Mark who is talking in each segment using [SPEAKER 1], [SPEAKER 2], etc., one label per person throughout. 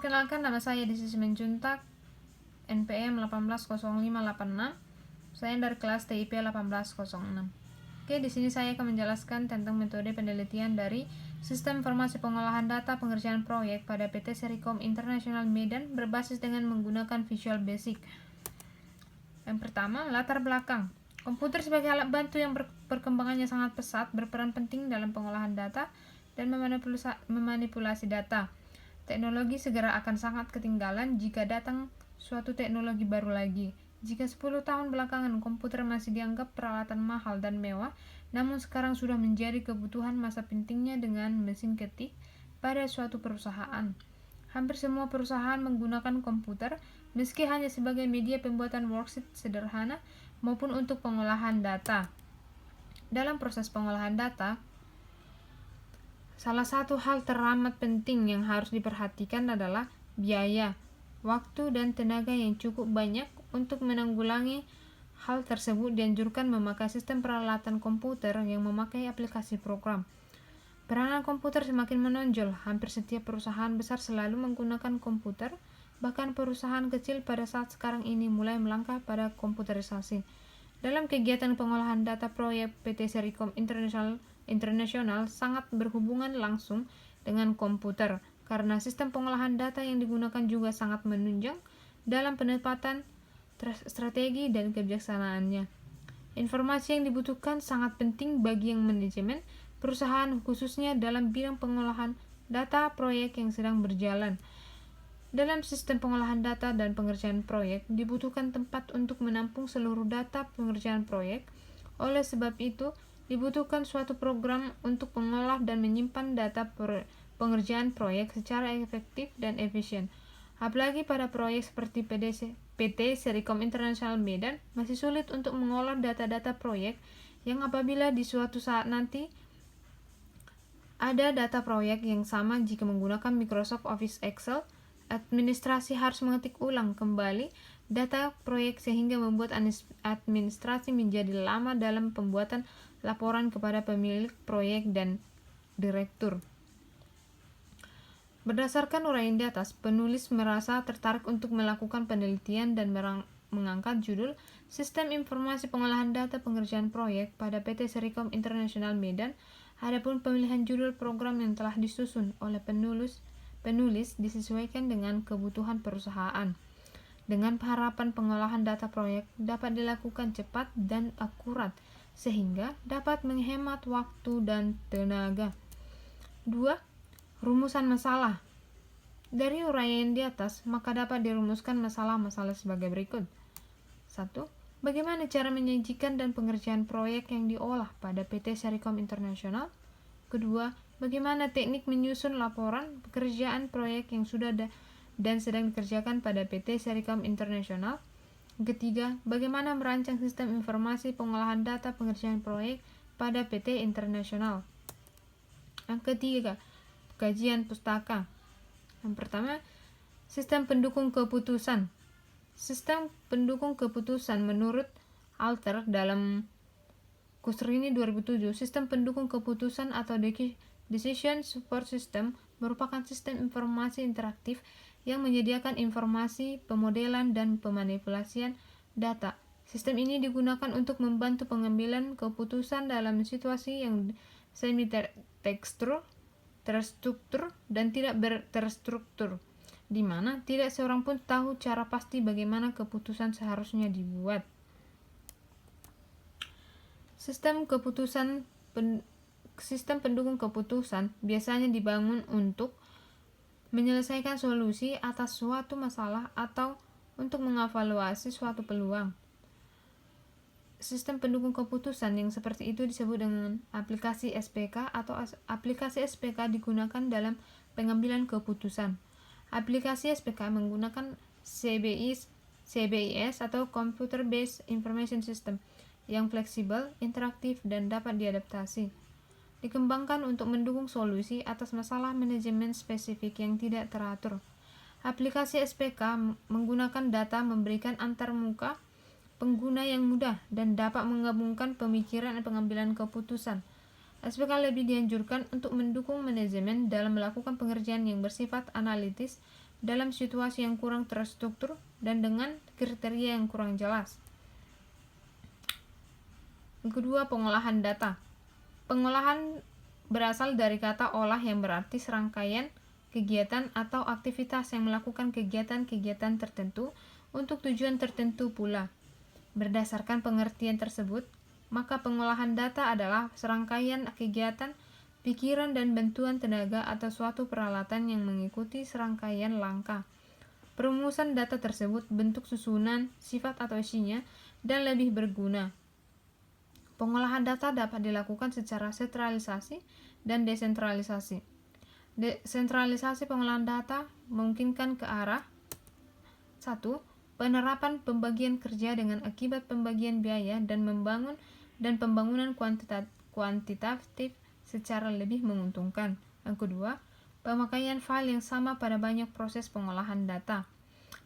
[SPEAKER 1] Perkenalkan, nama saya Desi Simanjuntak, NPM 180586. Saya dari kelas TIP 1806. Oke, di sini saya akan menjelaskan tentang metode penelitian dari Sistem Informasi Pengolahan Data Pengerjaan Proyek pada PT Sericom International Medan berbasis dengan menggunakan Visual Basic. Yang pertama, latar belakang. Komputer sebagai alat bantu yang perkembangannya sangat pesat berperan penting dalam pengolahan data dan memanipulasi data. Teknologi segera akan sangat ketinggalan jika datang suatu teknologi baru lagi. Jika 10 tahun belakangan komputer masih dianggap peralatan mahal dan mewah, namun sekarang sudah menjadi kebutuhan masa pentingnya dengan mesin ketik pada suatu perusahaan. Hampir semua perusahaan menggunakan komputer, meski hanya sebagai media pembuatan worksheet sederhana maupun untuk pengolahan data. Dalam proses pengolahan data, salah satu hal teramat penting yang harus diperhatikan adalah biaya, waktu, dan tenaga yang cukup banyak. Untuk menanggulangi hal tersebut, dianjurkan memakai sistem peralatan komputer yang memakai aplikasi program. Peranan komputer semakin menonjol. Hampir setiap perusahaan besar selalu menggunakan komputer, bahkan perusahaan kecil pada saat sekarang ini mulai melangkah pada komputerisasi. Dalam kegiatan pengolahan data proyek, PT Sericom International sangat berhubungan langsung dengan komputer karena sistem pengolahan data yang digunakan juga sangat menunjang dalam penempatan strategi dan kebijaksanaannya. Informasi yang dibutuhkan sangat penting bagi yang manajemen perusahaan, khususnya dalam bidang pengolahan data proyek yang sedang berjalan. Dalam sistem pengolahan data dan pengerjaan proyek, dibutuhkan tempat untuk menampung seluruh data pengerjaan proyek. Oleh sebab itu, dibutuhkan suatu program untuk mengolah dan menyimpan data pengerjaan proyek secara efektif dan efisien. Apalagi pada proyek seperti PT Sericom International Medan, masih sulit untuk mengolah data-data proyek yang apabila di suatu saat nanti ada data proyek yang sama jika menggunakan Microsoft Office Excel, administrasi harus mengetik ulang kembali data proyek sehingga membuat administrasi menjadi lama dalam pembuatan laporan kepada pemilik proyek dan direktur. Berdasarkan uraian di atas, penulis merasa tertarik untuk melakukan penelitian dan mengangkat judul Sistem Informasi Pengolahan Data Pengerjaan Proyek pada PT Sericom International Medan. Adapun pemilihan judul program yang telah disusun oleh penulis disesuaikan dengan kebutuhan perusahaan, dengan harapan pengolahan data proyek dapat dilakukan cepat dan akurat sehingga dapat menghemat waktu dan tenaga. 2. Rumusan masalah. Dari uraian di atas, maka dapat dirumuskan masalah-masalah sebagai berikut. 1. Bagaimana cara menyajikan dan pengerjaan proyek yang diolah pada PT Sericom International? Kedua, bagaimana teknik menyusun laporan pekerjaan proyek yang sudah dan sedang dikerjakan pada PT Sericom International? Ketiga, bagaimana merancang sistem informasi pengolahan data pengerjaan proyek pada PT International? Yang ketiga, kajian pustaka. Yang pertama, sistem pendukung keputusan. Sistem pendukung keputusan menurut Alter dalam Kusrini 2007, sistem pendukung keputusan atau Decision Support System merupakan sistem informasi interaktif yang menyediakan informasi, pemodelan, dan pemanipulasian data. Sistem ini digunakan untuk membantu pengambilan keputusan dalam situasi yang semi-terstruktur dan tidak terstruktur, di mana tidak seorang pun tahu cara pasti bagaimana keputusan seharusnya dibuat. Sistem pendukung keputusan biasanya dibangun untuk menyelesaikan solusi atas suatu masalah atau untuk mengevaluasi suatu peluang. Sistem pendukung keputusan yang seperti itu disebut dengan aplikasi SPK atau aplikasi SPK digunakan dalam pengambilan keputusan. Aplikasi SPK menggunakan CBIS atau Computer Based Information System yang fleksibel, interaktif, dan dapat diadaptasi. Dikembangkan untuk mendukung solusi atas masalah manajemen spesifik yang tidak teratur. Aplikasi SPK menggunakan data memberikan antarmuka pengguna yang mudah dan dapat menggabungkan pemikiran dan pengambilan keputusan. SPK lebih dianjurkan untuk mendukung manajemen dalam melakukan pengerjaan yang bersifat analitis dalam situasi yang kurang terstruktur dan dengan kriteria yang kurang jelas. Yang kedua, pengolahan data. Pengolahan berasal dari kata olah yang berarti serangkaian kegiatan atau aktivitas yang melakukan kegiatan-kegiatan tertentu untuk tujuan tertentu pula. Berdasarkan pengertian tersebut, maka pengolahan data adalah serangkaian kegiatan, pikiran, dan bantuan tenaga atau suatu peralatan yang mengikuti serangkaian langkah. Perumusan data tersebut bentuk susunan, sifat atau isinya, dan lebih berguna. Pengolahan data dapat dilakukan secara sentralisasi dan desentralisasi. Desentralisasi pengolahan data memungkinkan ke arah 1. Penerapan pembagian kerja dengan akibat pembagian biaya dan pembangunan kuantitatif secara lebih menguntungkan. Yang kedua, pemakaian file yang sama pada banyak proses pengolahan data.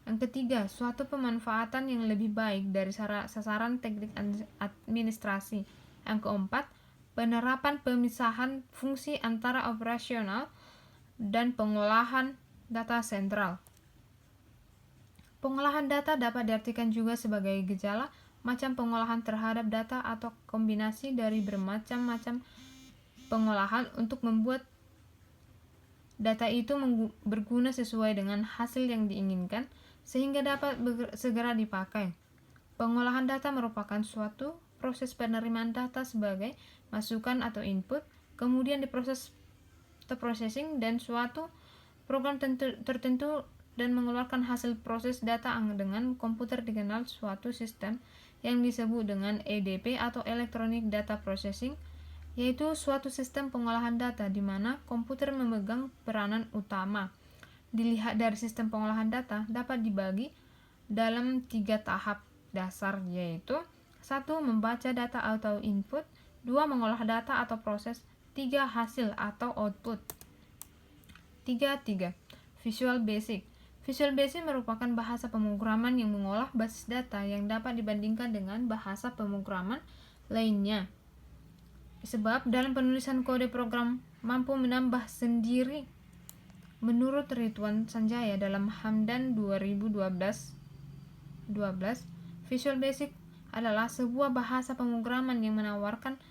[SPEAKER 1] Yang ketiga, suatu pemanfaatan yang lebih baik dari sasaran teknik administrasi. Yang keempat, penerapan pemisahan fungsi antara operasional dan pengolahan data sentral. Pengolahan data dapat diartikan juga sebagai gejala macam pengolahan terhadap data atau kombinasi dari bermacam-macam pengolahan untuk membuat data itu berguna sesuai dengan hasil yang diinginkan sehingga dapat segera dipakai. Pengolahan data merupakan suatu proses penerimaan data sebagai masukan atau input, kemudian diproses processing dan suatu program tertentu dan mengeluarkan hasil proses data dengan komputer dikenal suatu sistem yang disebut dengan EDP atau Electronic Data Processing, yaitu suatu sistem pengolahan data di mana komputer memegang peranan utama. Dilihat dari sistem pengolahan data dapat dibagi dalam 3 tahap dasar, yaitu 1. Membaca data atau input, 2. Mengolah data atau proses, 3. Hasil atau output. 3. Visual Basic. Visual Basic merupakan bahasa pemrograman yang mengolah basis data yang dapat dibandingkan dengan bahasa pemrograman lainnya. Sebab dalam penulisan kode program mampu menambah sendiri. Menurut Ridwan Sanjaya dalam Hamdan 2012, Visual Basic adalah sebuah bahasa pemrograman yang menawarkan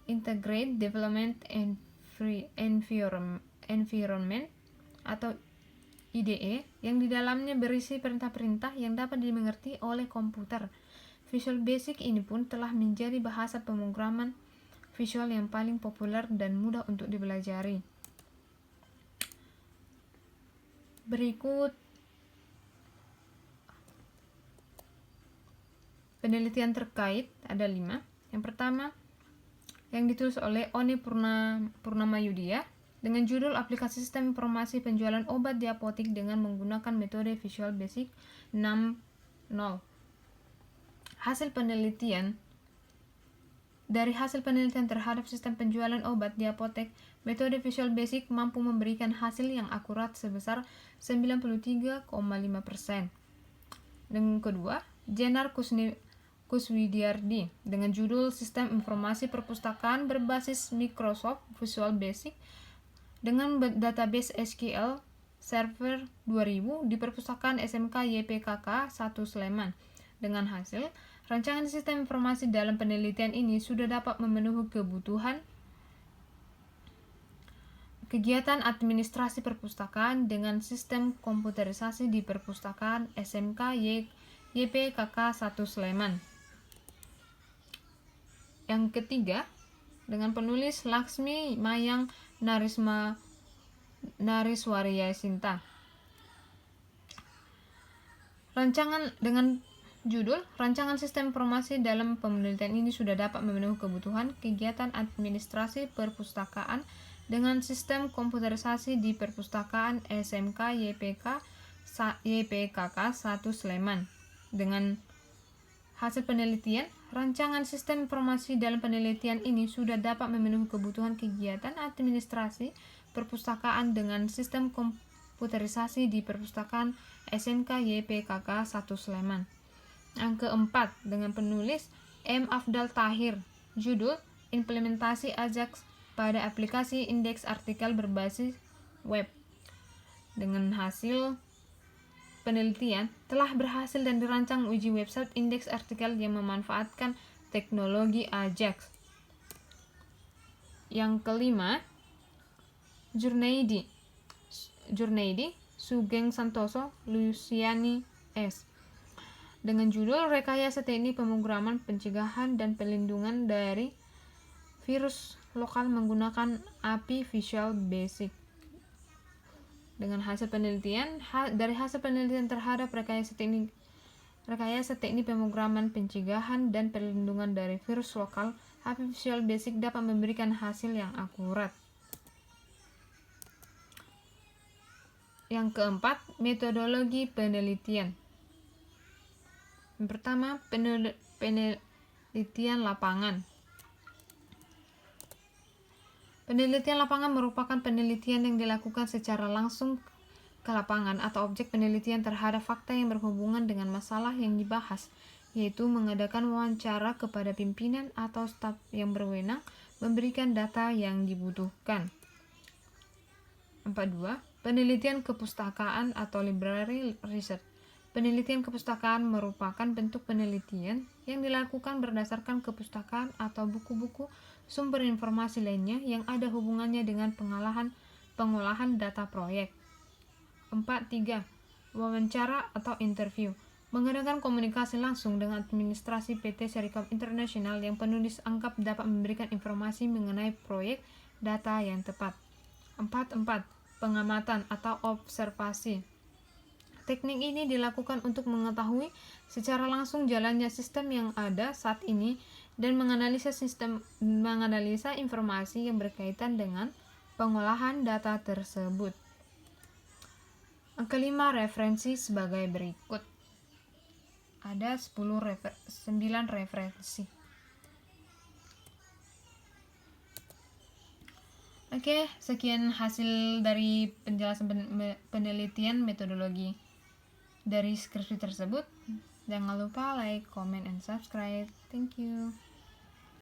[SPEAKER 1] Integrated Development Environment atau IDE yang di dalamnya berisi perintah-perintah yang dapat dimengerti oleh komputer. Visual Basic ini pun telah menjadi bahasa pemrograman visual yang paling populer dan mudah untuk dipelajari. Berikut penelitian terkait, ada 5. Yang pertama, yang ditulis oleh Oni Purnamayudya dengan judul Aplikasi Sistem Informasi Penjualan Obat di Apotik dengan menggunakan metode Visual Basic 6.0. Dari hasil penelitian terhadap sistem penjualan obat di apotek, metode Visual Basic mampu memberikan hasil yang akurat sebesar 93,5%. Dan kedua, Jenar Kuswidyardi dengan judul Sistem Informasi Perpustakaan berbasis Microsoft Visual Basic dengan database SQL Server 2000 di Perpustakaan SMK YPKK 1 Sleman. Dengan hasil, rancangan sistem informasi dalam penelitian ini sudah dapat memenuhi kebutuhan kegiatan administrasi perpustakaan dengan sistem komputerisasi di Perpustakaan SMK YPKK 1 Sleman. Yang ketiga, dengan penulis Laksmi Mayang Nariswarya Sinta. Rancangan dengan judul Rancangan Sistem Informasi dalam penelitian ini sudah dapat memenuhi kebutuhan kegiatan administrasi perpustakaan dengan sistem komputerisasi di Perpustakaan SMK YPKK 1 Sleman. Dengan hasil penelitian, rancangan sistem informasi dalam penelitian ini sudah dapat memenuhi kebutuhan kegiatan administrasi perpustakaan dengan sistem komputerisasi di Perpustakaan SMK YPKK 1 Sleman. Yang keempat, dengan penulis M. Afdal Tahir, judul Implementasi Ajax pada aplikasi indeks artikel berbasis web. Dengan hasil penelitian, telah berhasil dan dirancang uji website indeks artikel yang memanfaatkan teknologi Ajax. Yang kelima, Jurnaidi, Sugeng Santoso, Luciani S. Dengan judul Rekayasa Teknik Pemrograman Pencegahan dan Pelindungan dari Virus Lokal Menggunakan API Visual Basic. Dengan hasil penelitian, dari hasil penelitian terhadap rekayasa teknik pemrograman pencegahan dan perlindungan dari virus lokal, API Visual Basic dapat memberikan hasil yang akurat. Yang keempat, metodologi penelitian. Yang pertama, penelitian lapangan. Penelitian lapangan merupakan penelitian yang dilakukan secara langsung ke lapangan atau objek penelitian terhadap fakta yang berhubungan dengan masalah yang dibahas, yaitu mengadakan wawancara kepada pimpinan atau staf yang berwenang memberikan data yang dibutuhkan. 42. Penelitian kepustakaan atau library research. Penelitian kepustakaan merupakan bentuk penelitian yang dilakukan berdasarkan kepustakaan atau buku-buku sumber informasi lainnya yang ada hubungannya dengan pengolahan data proyek. 4.3. Wawancara atau interview. Mengadakan komunikasi langsung dengan administrasi PT Sericom International yang penulis anggap dapat memberikan informasi mengenai proyek data yang tepat. 4.4. Pengamatan atau observasi. Teknik ini dilakukan untuk mengetahui secara langsung jalannya sistem yang ada saat ini dan menganalisa informasi yang berkaitan dengan pengolahan data tersebut. Yang kelima, referensi sebagai berikut. Ada 9 referensi. Oke, sekian hasil dari penjelasan penelitian metodologi dari skripsi tersebut. Jangan lupa like, comment, and subscribe. Thank you.